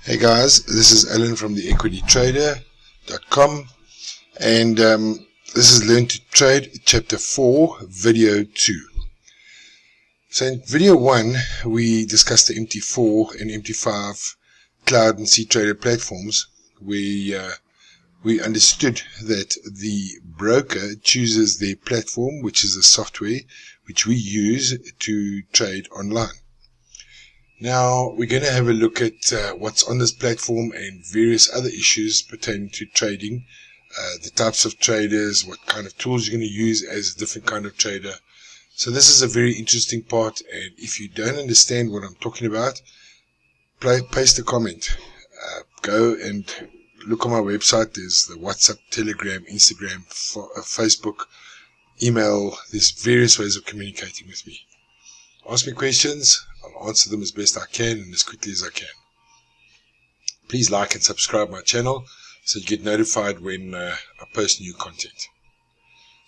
Hey guys, this is Alan from the equitytrader.com, and this is Learn to Trade Chapter 4, Video 2. So in Video 1, we discussed the MT4 and MT5 cloud and cTrader platforms. We understood that the broker chooses their platform, which is the software which we use to trade online. Now we're going to have a look at what's on this platform and various other issues pertaining to trading, the types of traders, what kind of tools you're going to use as a different kind of trader. So this is a very interesting part, and if you don't understand what I'm talking about, paste a comment. Go and look on my website. There's the WhatsApp, Telegram, Instagram, Facebook, email. There's various ways of communicating with me. Ask me questions. I'll answer them as best I can and as quickly as I can. Please like and subscribe my channel so you get notified when I post new content.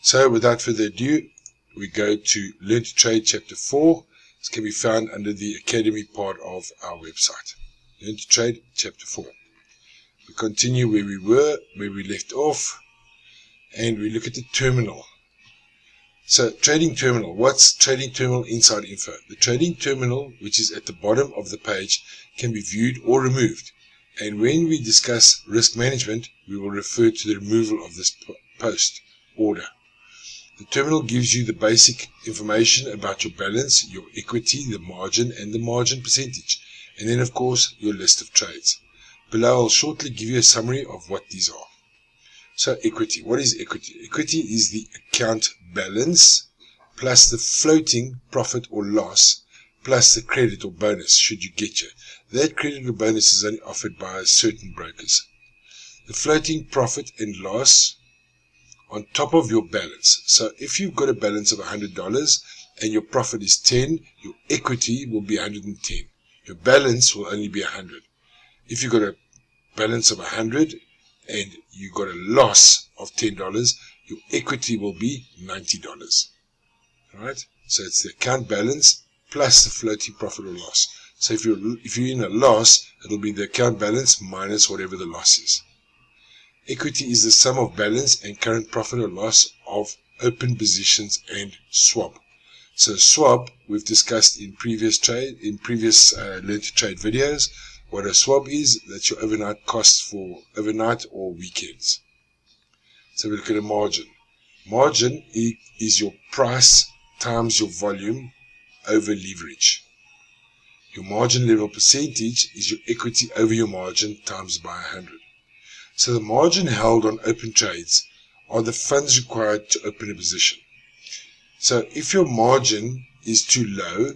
So without further ado, we go to Learn to Trade Chapter 4. This can be found under the Academy part of our website. Learn to Trade Chapter 4. We continue where we left off, and we look at the terminal. So trading terminal, what's trading terminal inside info? The trading terminal, which is at the bottom of the page, can be viewed or removed. And when we discuss risk management, we will refer to the removal of this post order. The terminal gives you the basic information about your balance, your equity, the margin, and the margin percentage. And then of course, your list of trades. Below I'll shortly give you a summary of what these are. So equity. What is equity? Equity is the account balance plus the floating profit or loss plus the credit or bonus should you get it. That credit or bonus is only offered by certain brokers. The floating profit and loss on top of your balance. So if you've got a balance of $100 and your profit is 10, your equity will be 110. Your balance will only be 100. If you've got a balance of 100 and you got a loss of $10, your equity will be $90. Alright? So it's the account balance plus the floating profit or loss. So if you're in a loss, it'll be the account balance minus whatever the loss is. Equity is the sum of balance and current profit or loss of open positions and swap. So swap we've discussed in previous Learn to Trade videos. What a swap is, that's your overnight costs for overnight or weekends. So we look at a margin. Margin is your price times your volume over leverage. Your margin level percentage is your equity over your margin times by 100. So the margin held on open trades are the funds required to open a position. So if your margin is too low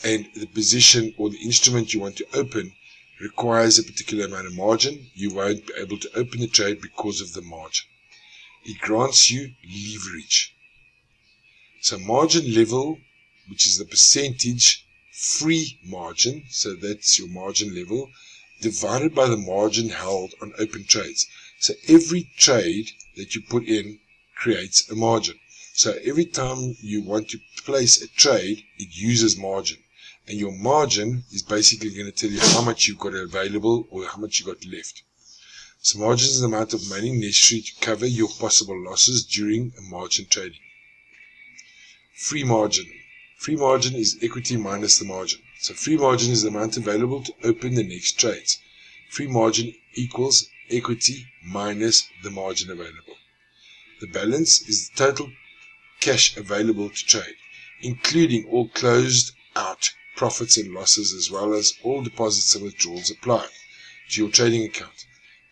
and the position or the instrument you want to open requires a particular amount of margin, you won't be able to open the trade because of the margin. It grants you leverage. So margin level, which is the percentage free margin, so that's your margin level, divided by the margin held on open trades. So every trade that you put in creates a margin. So every time you want to place a trade, it uses margin. And your margin is basically going to tell you how much you've got available or how much you've got left. So margin is the amount of money necessary to cover your possible losses during a margin trading. Free margin. Free margin is equity minus the margin. So free margin is the amount available to open the next trades. Free margin equals equity minus the margin available. The balance is the total cash available to trade, including all closed out profits and losses as well as all deposits and withdrawals applied to your trading account.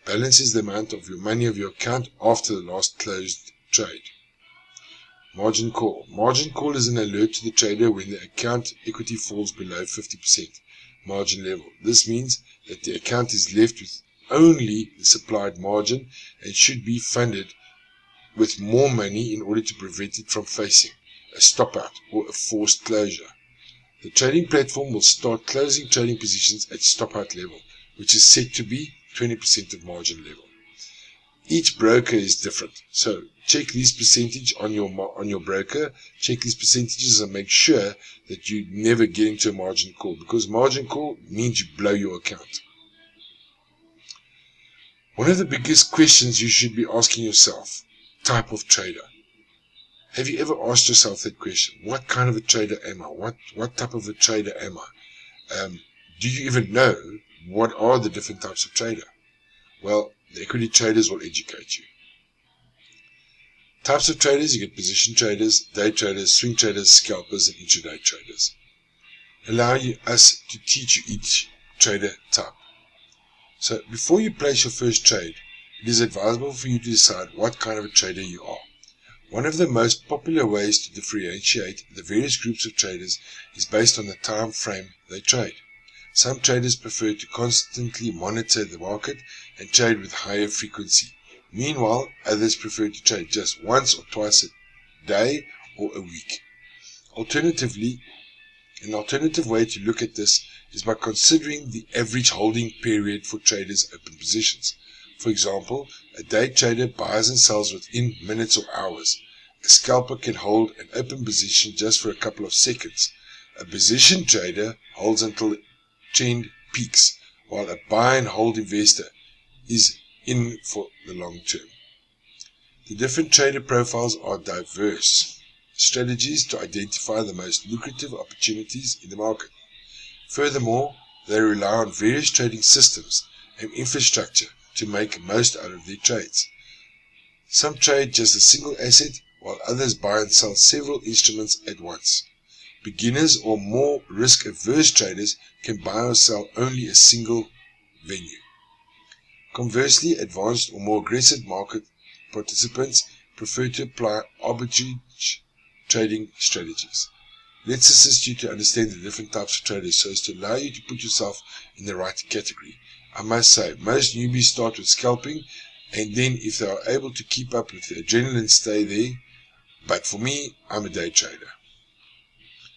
Balance is the amount of your money of your account after the last closed trade. Margin call. Margin call is an alert to the trader when the account equity falls below 50% margin level. This means that the account is left with only the supplied margin and should be funded with more money in order to prevent it from facing a stop out or a forced closure. The trading platform will start closing trading positions at stop out level, which is set to be 20% of margin level. Each broker is different, so check these percentage on your broker. Check these percentages and make sure that you never get into a margin call, because margin call means you blow your account. One of the biggest questions you should be asking yourself: type of trader. Have you ever asked yourself that question? What kind of a trader am I? What type of a trader am I? Do you even know what are the different types of trader? Well, the equity traders will educate you. Types of traders: you get position traders, day traders, swing traders, scalpers, and intraday traders. Allow us to teach you each trader type. So before you place your first trade, it is advisable for you to decide what kind of a trader you are. One of the most popular ways to differentiate the various groups of traders is based on the time frame they trade. Some traders prefer to constantly monitor the market and trade with higher frequency. Meanwhile, others prefer to trade just once or twice a day or a week. Alternatively, an alternative way to look at this is by considering the average holding period for traders' open positions. For example, a day trader buys and sells within minutes or hours. A scalper can hold an open position just for a couple of seconds. A position trader holds until the trend peaks, while a buy and hold investor is in for the long term. The different trader profiles are diverse strategies to identify the most lucrative opportunities in the market. Furthermore, they rely on various trading systems and infrastructure to make most out of their trades. Some trade just a single asset, while others buy and sell several instruments at once. Beginners or more risk-averse traders can buy or sell only a single venue. Conversely, advanced or more aggressive market participants prefer to apply arbitrage trading strategies. Let's assist you to understand the different types of traders so as to allow you to put yourself in the right category. I must say, most newbies start with scalping, and then if they are able to keep up with the adrenaline, stay there. But for me, I'm a day trader.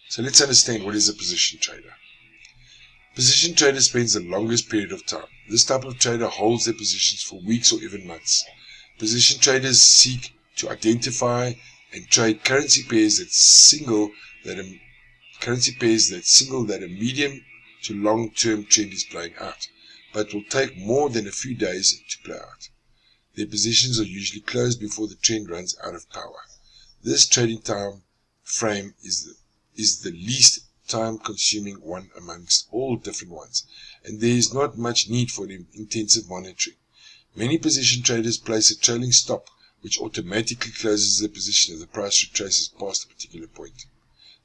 So let's understand what is a position trader. Position trader spends the longest period of time. This type of trader holds their positions for weeks or even months. Position traders seek to identify and trade currency pairs that signal that a medium to long-term trend is playing out, but will take more than a few days to play out. Their positions are usually closed before the trend runs out of power. This trading time frame is the least time-consuming one amongst all different ones, and there is not much need for intensive monitoring. Many position traders place a trailing stop which automatically closes the position if the price retraces past a particular point.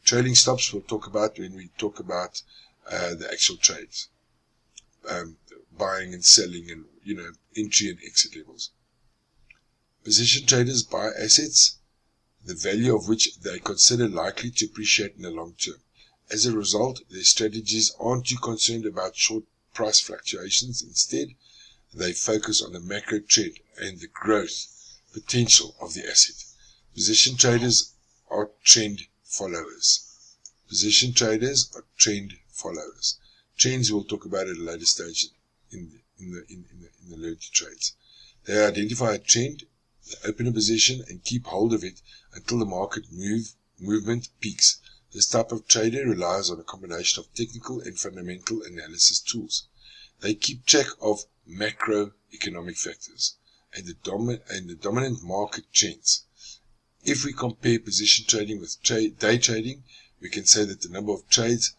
Trailing stops we'll talk about when we talk about the actual trades, buying and selling, and entry and exit levels. Position traders buy assets, the value of which they consider likely to appreciate in the long term. As a result, their strategies aren't too concerned about short price fluctuations. Instead, they focus on the macro trend and the growth potential of the asset. Position traders are trend followers. Position traders are trend followers. Trends we'll talk about at a later stage in the learn to trades. They identify a trend, they open a position and keep hold of it until the market movement peaks. This type of trader relies on a combination of technical and fundamental analysis tools. They keep track of macroeconomic factors and the dominant market trends. If we compare position trading with day trading, we can say that the number of trades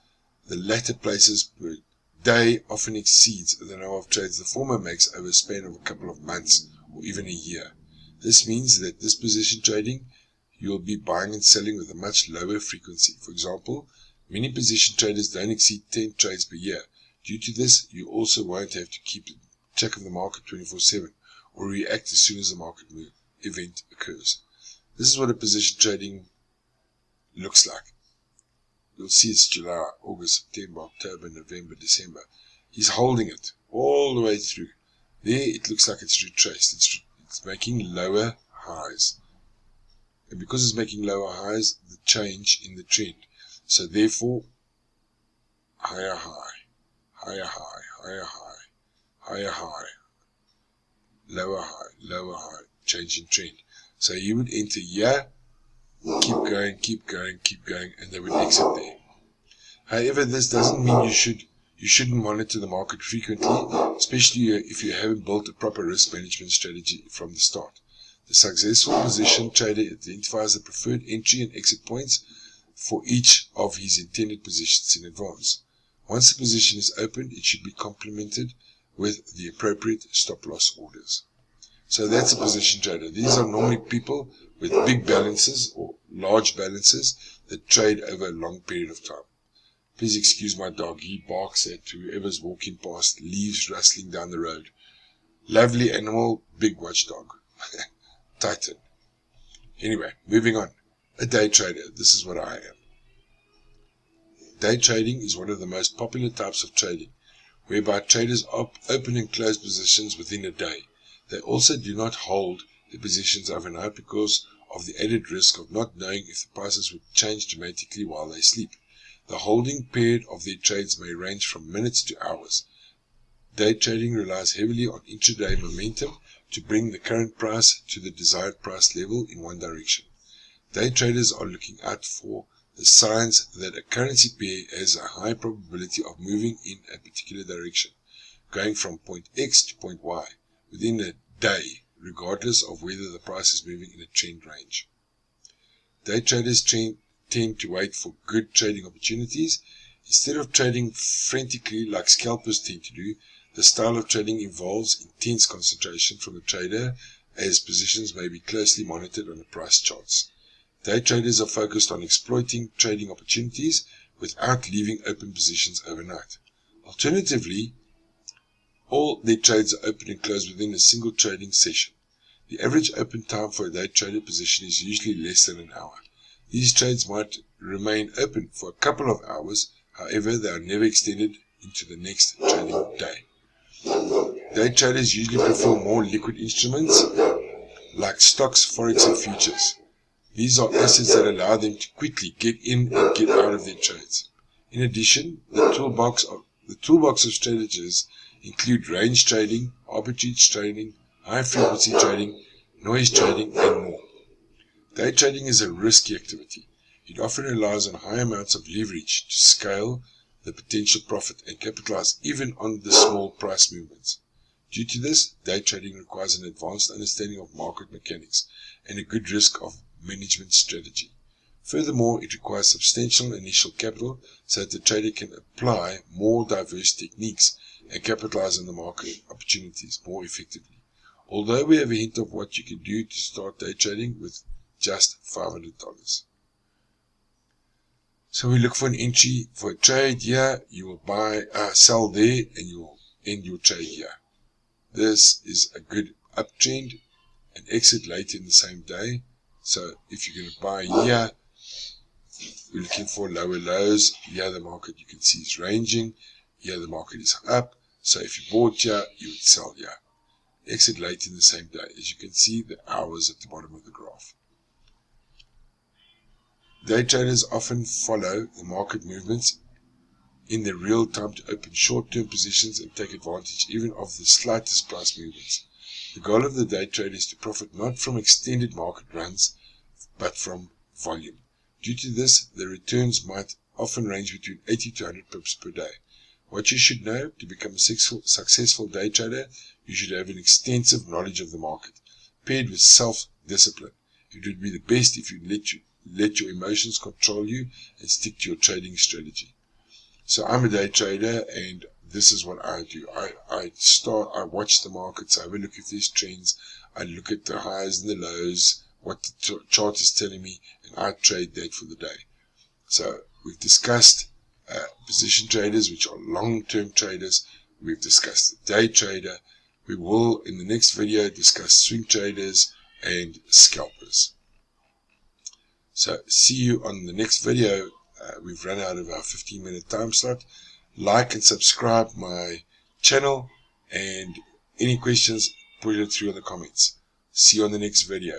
the latter places per day often exceeds the number of trades the former makes over a span of a couple of months or even a year. This means that this position trading, you will be buying and selling with a much lower frequency. For example, many position traders don't exceed 10 trades per year. Due to this, you also won't have to keep track of the market 24/7 or react as soon as the market event occurs. This is what a position trading looks like. You'll see it's July, August, September, October, November, December. He's holding it all the way through. There it looks like it's retraced. It's making lower highs. And because it's making lower highs, the change in the trend. So therefore, higher high, higher high, higher high, higher high, lower high, change in trend. So you would enter here, keep going, and they would exit there. However, this doesn't mean You shouldn't monitor the market frequently, especially if you haven't built a proper risk management strategy from the start. The successful position trader identifies the preferred entry and exit points for each of his intended positions in advance. Once the position is opened, it should be complemented with the appropriate stop-loss orders. So that's a position trader. These are normally people with big balances or large balances that trade over a long period of time. Please excuse my dog. He barks at whoever's walking past, leaves rustling down the road. Lovely animal, big watchdog. Titan. Anyway, moving on. A day trader. This is what I am. Day trading is one of the most popular types of trading, whereby traders open and close positions within a day. They also do not hold the positions overnight because of the added risk of not knowing if the prices would change dramatically while they sleep. The holding period of their trades may range from minutes to hours. Day trading relies heavily on intraday momentum to bring the current price to the desired price level in one direction. Day traders are looking out for the signs that a currency pair has a high probability of moving in a particular direction, going from point X to point Y within a day, regardless of whether the price is moving in a trend range. Day traders tend to wait for good trading opportunities. Instead of trading frantically like scalpers tend to do, the style of trading involves intense concentration from the trader, as positions may be closely monitored on the price charts. Day traders are focused on exploiting trading opportunities without leaving open positions overnight. Alternatively, all their trades are open and closed within a single trading session. The average open time for a day trader position is usually less than an hour. These trades might remain open for a couple of hours, however they are never extended into the next trading day. Day traders usually prefer more liquid instruments like stocks, forex and futures. These are assets that allow them to quickly get in and get out of their trades. In addition, the toolbox of strategies include range trading, arbitrage trading, high frequency trading, noise trading and more. Day trading is a risky activity. It often relies on high amounts of leverage to scale the potential profit and capitalize even on the small price movements. Due to this, day trading requires an advanced understanding of market mechanics and a good risk of management strategy. Furthermore, it requires substantial initial capital so that the trader can apply more diverse techniques and capitalize on the market opportunities more effectively. Although we have a hint of what you can do to start day trading with just $500. So we look for an entry for a trade here. You will sell there, and you will end your trade here. This is a good uptrend, an exit later in the same day. So if you're going to buy here, we're looking for lower lows. Here the market you can see is ranging. Here the market is up. So if you bought here, you would sell here. Exit later in the same day. As you can see, the hours at the bottom of the graph. Day traders often follow the market movements in the real time to open short-term positions and take advantage even of the slightest price movements. The goal of the day trader is to profit not from extended market runs, but from volume. Due to this, the returns might often range between 80 to 100 pips per day. What you should know: to become a successful day trader, you should have an extensive knowledge of the market, paired with self-discipline. It would be the best if you let your emotions control you and stick to your trading strategy. So I'm a day trader, and this is what I do. I watch the markets, I have a look if there's trends, I look at the highs and the lows, what the chart is telling me, and I trade that for the day. So we've discussed position traders, which are long-term traders. We've discussed the day trader. We will, in the next video, discuss swing traders and scalpers. So see you on the next video. We've run out of our 15-minute time slot. Like and subscribe my channel, and any questions, put it through in the comments. See you on the next video.